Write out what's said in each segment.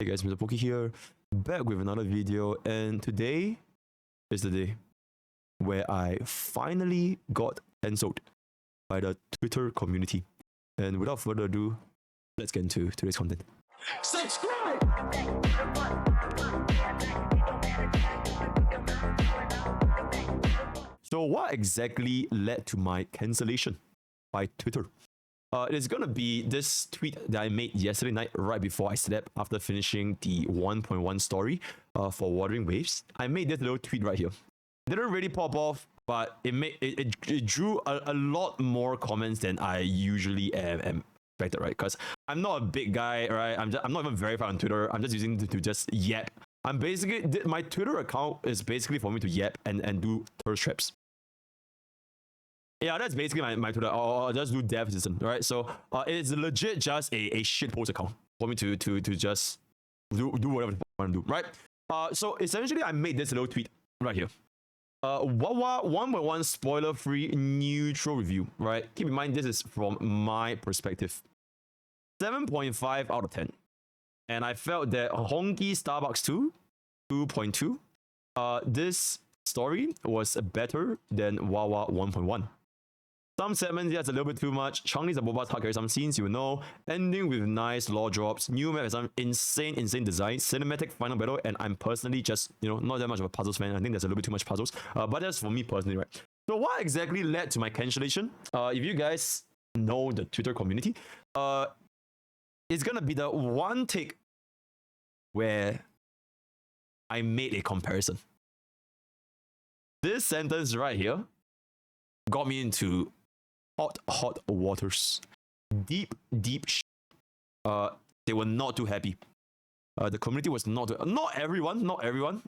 Hey guys, MrPokke here, back with another video, and today is the day where I finally got cancelled by the Twitter community. And without further ado, let's get into today's content. Subscribe! So what exactly led to my cancellation by Twitter? It's gonna be this tweet that I made yesterday night right before I slept after finishing the 1.1 story for Wuthering Waves. I made this little tweet right here. Didn't really pop off, but it drew a lot more comments than I usually am expected, right? Because I'm not a big guy, right? I'm not even verified on Twitter. I'm just using it to just yap. I'm basically, my Twitter account is basically for me to yap and do thirst traps. Yeah, that's basically my Twitter. I'll just do dev assistant, right? So it's legit just a shit post account for me to just do whatever I want to do, right? So essentially, I made this little tweet right here. Wawa 1.1 spoiler-free neutral review, right? Keep in mind, this is from my perspective. 7.5 out of 10. And I felt that Honkai Starbucks 2, 2.2, this story was better than Wawa 1.1. Some segments, that's a little bit too much. Chunglies and Bobas hard carry some scenes, you know. Ending with nice lore drops. New map has some insane design. Cinematic final battle, and I'm personally just, not that much of a puzzles fan. I think there's a little bit too much puzzles. But that's for me personally, right? So what exactly led to my cancellation? If you guys know the Twitter community, it's gonna be the one take where I made a comparison. This sentence right here got me into hot waters. Deep shit. They were not too happy. The community was not everyone,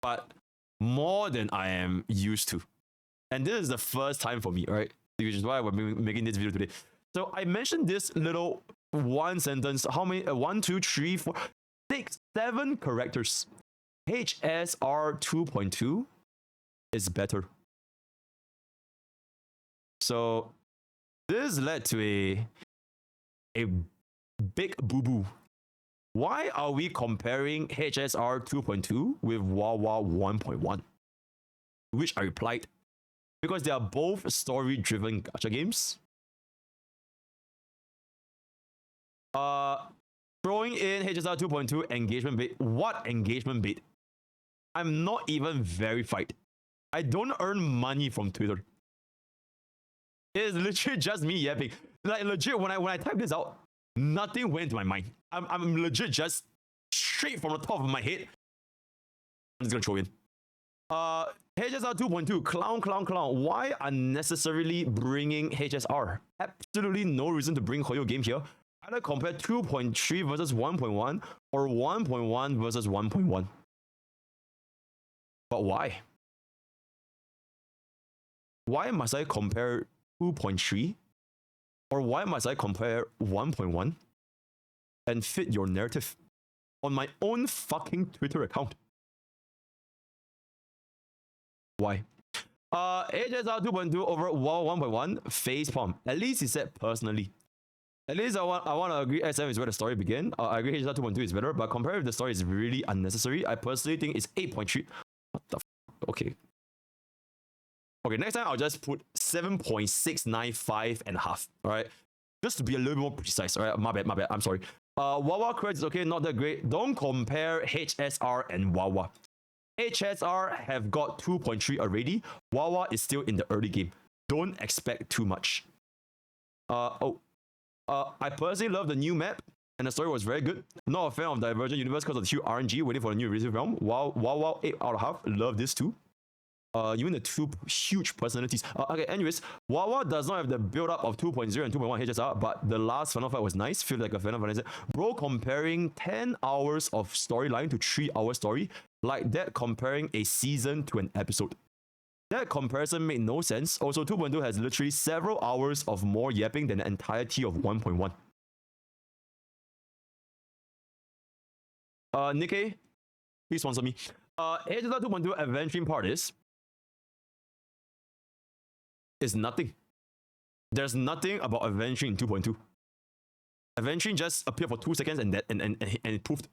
but more than I am used to. And this is the first time for me, right? Which is why we're making this video today. So I mentioned this little one sentence. How many? 1, 2, 3, 4, 6, 7 characters. HSR 2.2 is better. So this led to a big boo-boo. Why are we comparing HSR 2.2 with Wawa 1.1? Which I replied, because they are both story-driven gacha games. Throwing in HSR 2.2 engagement bait. What engagement bait? I'm not even verified. I don't earn money from Twitter. It's literally just me yapping. Like legit, when I type this out, nothing went to my mind. I'm legit just straight from the top of my head. I'm just gonna throw in. HSR 2.2, clown. Why unnecessarily bringing HSR? Absolutely no reason to bring Hoyo game here. Either compare 2.3 versus 1.1 or 1.1 versus 1.1. But why? Why must I compare 2.3? Or why must I compare 1.1 and fit your narrative on my own fucking Twitter account? Why? HSR 2.2 over WoW 1.1 facepalm. At least he said personally. At least I want to agree SM is where the story began. I agree HSR 2.2 is better, but compared with the story is really unnecessary. I personally think it's 8.3. What the okay. Okay, next time I'll just put 7.695 and a half. Alright. Just to be a little bit more precise. Alright, my bad. I'm sorry. Wawa credits is okay, not that great. Don't compare HSR and Wawa. HSR have got 2.3 already. Wawa is still in the early game. Don't expect too much. I personally love the new map, and the story was very good. Not a fan of Divergent Universe because of the huge RNG waiting for the new release realm. Wow, 8 out of half. Love this too. Even the two huge personalities. Okay, anyways, Wawa does not have the build-up of 2.0 and 2.1 HSR, but the last final fight was nice. Feel like a final fight. Bro, comparing 10 hours of storyline to 3-hour story, like that comparing a season to an episode. That comparison made no sense. Also, 2.2 has literally several hours of more yapping than the entirety of 1.1. Nikkei, please sponsor me. HSR 2.2 adventuring part is nothing. There's nothing about adventuring in 2.2. Eventually just appeared for 2 seconds and it proved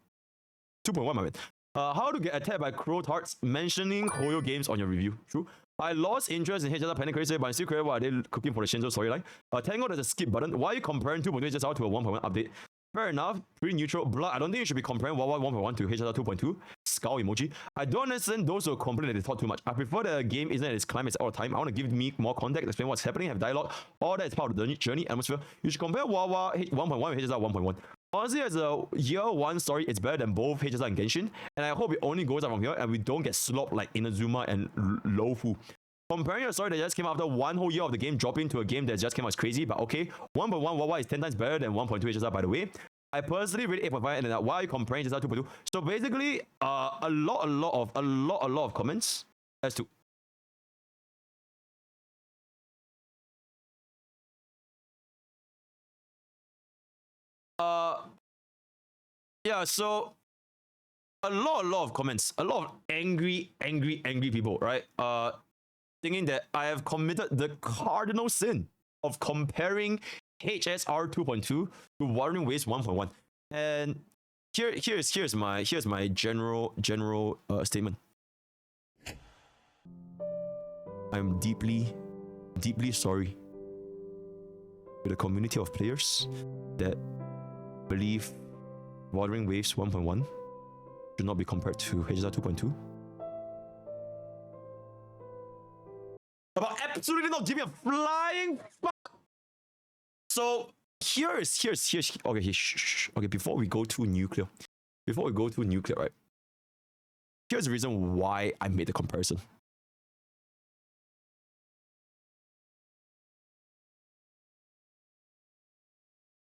2.1, my man. How to get attacked by crow tarts? Mentioning Hoyo games on your review. True. I lost interest in HSR Panic Crazy, but I'm still curious why they cooking for the Shinzo storyline. Tango, there's a skip button. Why are you comparing 2.2 HSR to a 1.1 update? Fair enough, pretty neutral. Blood, I don't think you should be comparing Wawa 1.1 to HSR 2.2. Skull emoji. I don't understand those who complain that they thought too much. I prefer the game isn't at its climax all the time. I want to give me more context, explain what's happening, have dialogue. All that is part of the journey, atmosphere. You should compare Wawa 1.1 with HSR 1.1. Honestly, as a year one story, it's better than both HSR and Genshin. And I hope it only goes up from here and we don't get slopped like Inazuma and Lofu. Comparing a story that just came out after one whole year of the game dropping to a game that just came out is crazy, but okay. 1.1 Wawa is 10 times better than 1.2 HSR, by the way. I personally rate 8.5, and then why are you comparing HSR 2.2? So basically, a lot of comments as to yeah, so a lot of comments, a lot of angry people, right? Thinking that I have committed the cardinal sin of comparing HSR 2.2 to Wuthering Waves 1.1. And here's my general statement. I'm deeply sorry to the community of players that believe Wuthering Waves 1.1 should not be compared to HSR 2.2. About absolutely not giving a flying fuck. So here's okay. Okay, before we go too nuclear, right? Here's the reason why I made the comparison.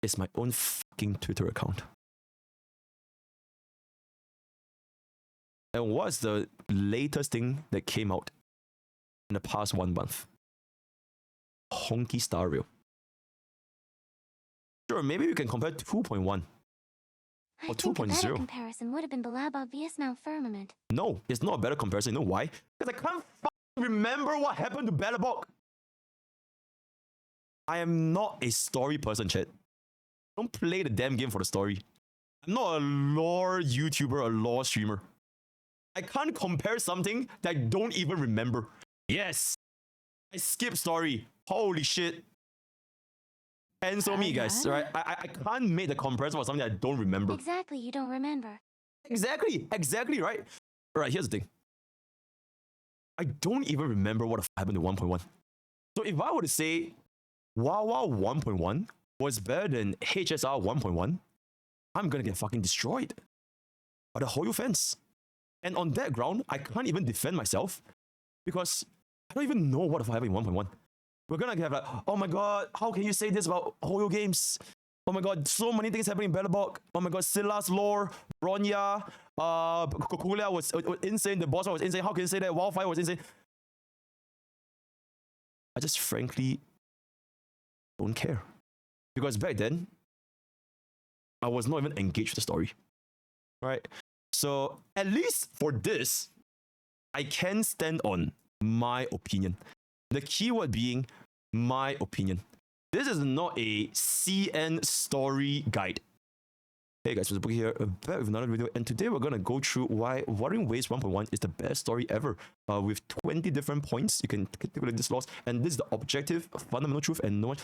It's my own fucking Twitter account. And what's the latest thing that came out in the past 1 month? Honkai Star Rail. Sure, maybe we can compare 2.1 or 2.0. A better comparison would have been Balab obvious Mount Firmament. No, it's not a better comparison. You know why? Because I can't remember what happened to Balabok. I am not a story person, chat. Don't play the damn game for the story. I'm not a lore YouTuber, a lore streamer. I can't compare something that I don't even remember. Yes, I skip story. Holy shit. Cancel me, guys. Right? I can't make the comparison for something I don't remember. Exactly, you don't remember. Exactly, right? Right, here's the thing. I don't even remember what happened to 1.1. So if I were to say Wawa 1.1 was better than HSR 1.1, I'm gonna get fucking destroyed by the Hoyo fans. And on that ground, I can't even defend myself because I don't even know what happened in 1.1. We're gonna have like, oh my god, how can you say this about Hoyo games? Oh my god, so many things happening in Belobok. Oh my god, Silla's lore, Bronya, Kukulia was insane, the boss was insane. How can you say that? Wildfire was insane. I just frankly don't care. Because back then, I was not even engaged with the story. Right? So at least for this, I can stand on my opinion. The keyword being my opinion. This is not a CN story guide. Hey guys, MrPokke here, back with another video, and today we're gonna go through why Wuthering Waves 1.1 is the best story ever. With 20 different points, you can take a look at this loss, and this is the objective, fundamental truth, and no one.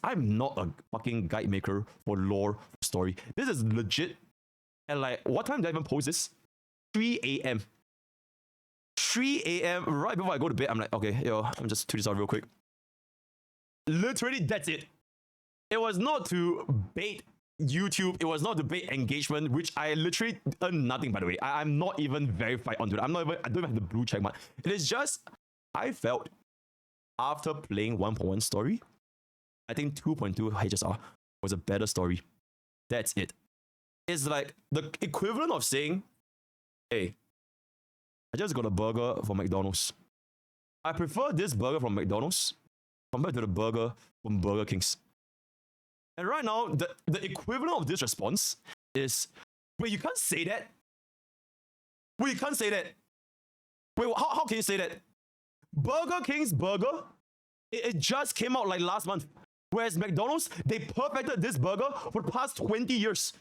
I'm not a fucking guide maker for lore story. This is legit. And like, what time did I even post this? 3 a.m. 3 a.m. right before I go to bed. I'm like, okay, yo, I'm just tweet this out real quick. Literally, that's it. It was not to bait YouTube. It was not to bait engagement, which I literally earned nothing, by the way. I'm not even verified onto it. I don't even have the blue check mark. It is just, I felt after playing 1.1 story, I think 2.2 HSR was a better story. That's it. It's like the equivalent of saying, hey, I just got a burger from McDonald's. I prefer this burger from McDonald's compared to the burger from Burger King's. And right now, the equivalent of this response is, wait, you can't say that? Wait, you can't say that? Wait, how can you say that? Burger King's burger, it just came out like last month. Whereas McDonald's, they perfected this burger for the past 20 years.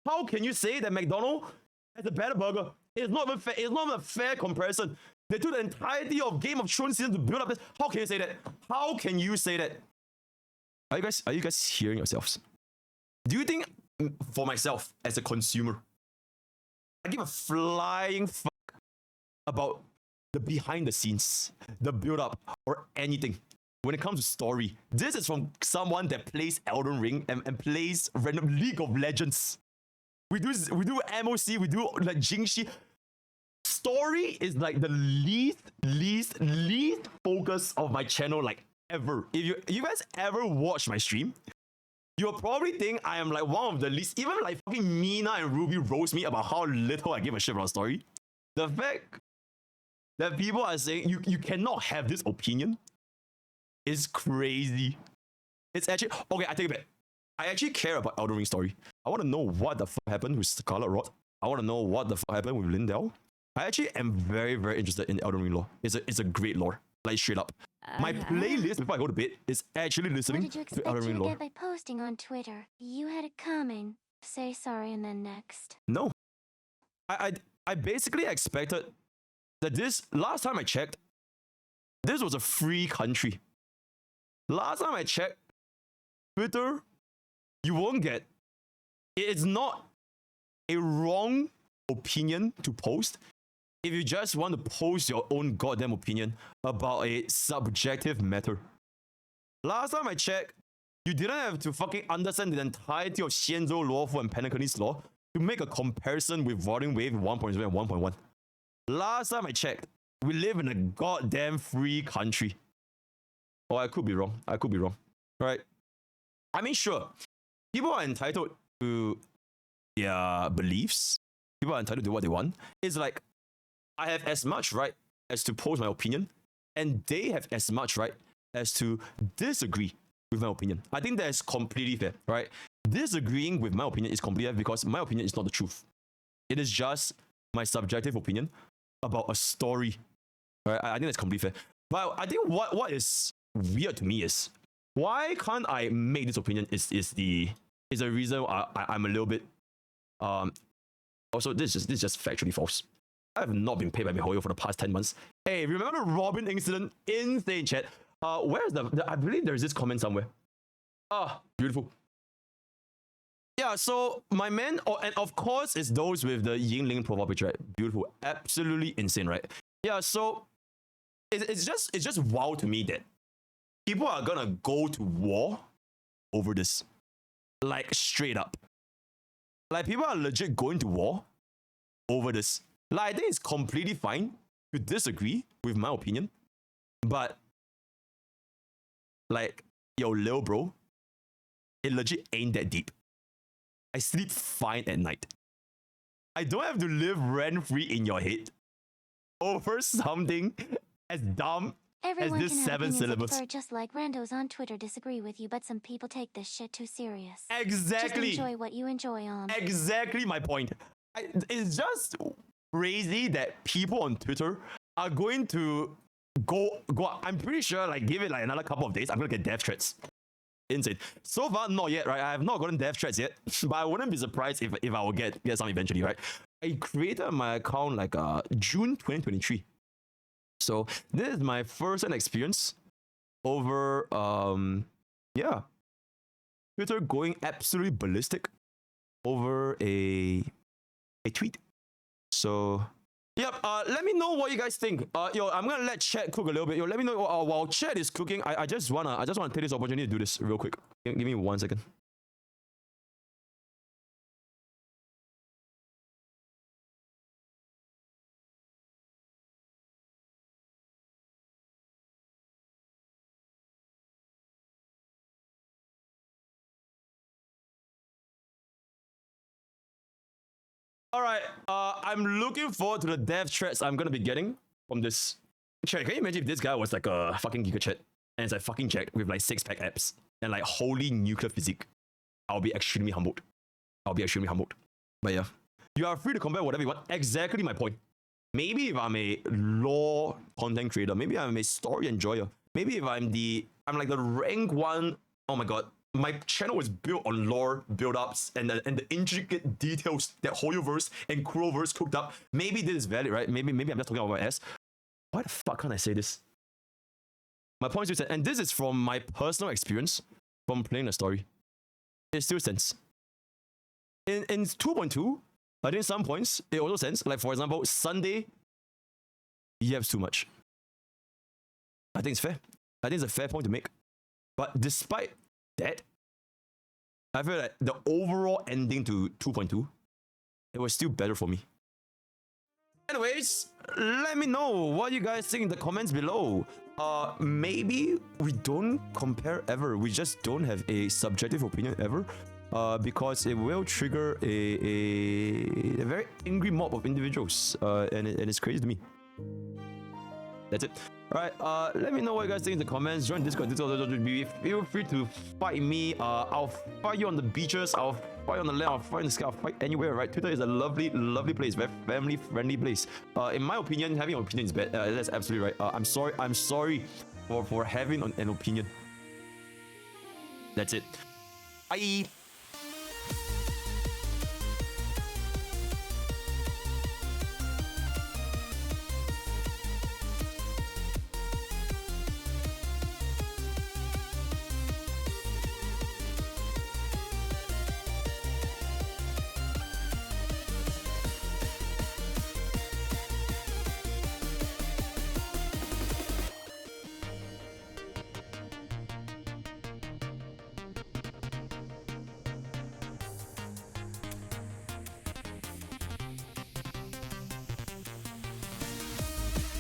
How can you say that McDonald's has a better burger? It's not even fair. It's not even a fair comparison. They took the entirety of Game of Thrones season to build up this. How can you say that? How can you say that? Are you guys hearing yourselves? Do you think, for myself as a consumer, I give a flying fuck about the behind the scenes, the build up, or anything when it comes to story? This is from someone that plays Elden Ring and plays random League of Legends. We do MOC, we do like Jingxi. Story is like the least focus of my channel, like ever. If you guys ever watch my stream, you'll probably think I am like one of the least. Even like fucking Mina and Ruby roast me about how little I give a shit about story. The fact that people are saying you cannot have this opinion is crazy. It's actually okay. I take it back. I actually care about Elden Ring story. I want to know what the fuck happened with Scarlet Rot. I want to know what the fuck happened with Lindell. I actually am very, very interested in Elden Ring lore. It's a great lore, like straight up. My playlist before I go to bed is actually listening to Elden Ring lore. What did you expect you to get by posting on Twitter? You had it coming. Say sorry and then next. No. I basically expected that this, last time I checked, this was a free country. Last time I checked, Twitter, you won't get, it's not a wrong opinion to post if you just want to post your own goddamn opinion about a subjective matter. Last time I checked, you didn't have to fucking understand the entirety of Xianzhou lawful and Panaconese law to make a comparison with Wuthering Wave 1.0 and 1.1. Last time I checked, we live in a goddamn free country. Oh, I could be wrong. Right? I mean, sure, people are entitled to their beliefs. People are entitled to what they want. It's like, I have as much right as to post my opinion, and they have as much right as to disagree with my opinion. I think that is completely fair, right? Disagreeing with my opinion is completely fair because my opinion is not the truth. It is just my subjective opinion about a story, right? I think that's completely fair. But I think what is weird to me is, why can't I make this opinion is the reason I'm a little bit also this is just factually false. I have not been paid by MiHoYo for the past 10 months. Hey, remember the Robin incident? Insane chat. Where's the I believe there's this comment somewhere. Beautiful. Yeah, so my man, and of course it's those with the Yingling profile picture, right? Beautiful. Absolutely insane, right? Yeah, so it's just wow to me that people are gonna go to war over this. Like, straight up. Like, people are legit going to war over this. Like, I think it's completely fine to disagree with my opinion. But, like, yo, lil bro, it legit ain't that deep. I sleep fine at night. I don't have to live rent-free in your head over something as dumb Everyone as this can have 7 opinions syllables. that differ, just like randos on Twitter disagree with you, but some people take this shit too serious. Exactly. Just enjoy what you enjoy on. Exactly my point. It's just crazy that people on Twitter are going to go. I'm pretty sure, like, give it like another couple of days, I'm gonna get death threats. Insane. So far, not yet, right? I have not gotten death threats yet, but I wouldn't be surprised if I will get some eventually, right? I created my account like June 2023. So this is my first-hand experience over Twitter going absolutely ballistic over a tweet. So yep, let me know what you guys think. Yo, I'm gonna let chat cook a little bit. Yo, let me know while chat is cooking. I just wanna take this opportunity to do this real quick. Give me 1 second. All right, I'm looking forward to the death threats I'm gonna be getting from this chat. Can you imagine if this guy was like a fucking Giga Chat and it's like fucking Jack with like 6-pack abs and like holy nuclear physique? I'll be extremely humbled. But yeah, you are free to compare whatever you want. Exactly my point. Maybe if I'm a lore content creator, maybe I'm a story enjoyer, maybe if I'm like the rank 1 oh my god, my channel is built on lore build-ups and the intricate details that Hoyoverse and Kuroverse cooked up. Maybe this is valid, right? Maybe I'm just talking about my ass. Why the fuck can't I say this? My point is, and this is from my personal experience from playing the story. It still stands. In 2.2, I think some points it also stands. Like for example, Sunday, he has too much. I think it's fair. I think it's a fair point to make. But despite that, I feel like the overall ending to 2.2, it was still better for me. Anyways, let me know what you guys think in the comments below. Maybe we don't compare ever. We just don't have a subjective opinion ever. Because it will trigger a very angry mob of individuals. And it's crazy to me. That's it. Alright, let me know what you guys think in the comments. Join Discord, feel free to fight me. I'll fight you on the beaches, I'll fight on the land, I'll fight in the sky, I'll fight anywhere, right? Twitter is a lovely place, very family friendly place. In my opinion, having an opinion is bad. That's absolutely right. I'm sorry for having an opinion. That's it. Bye.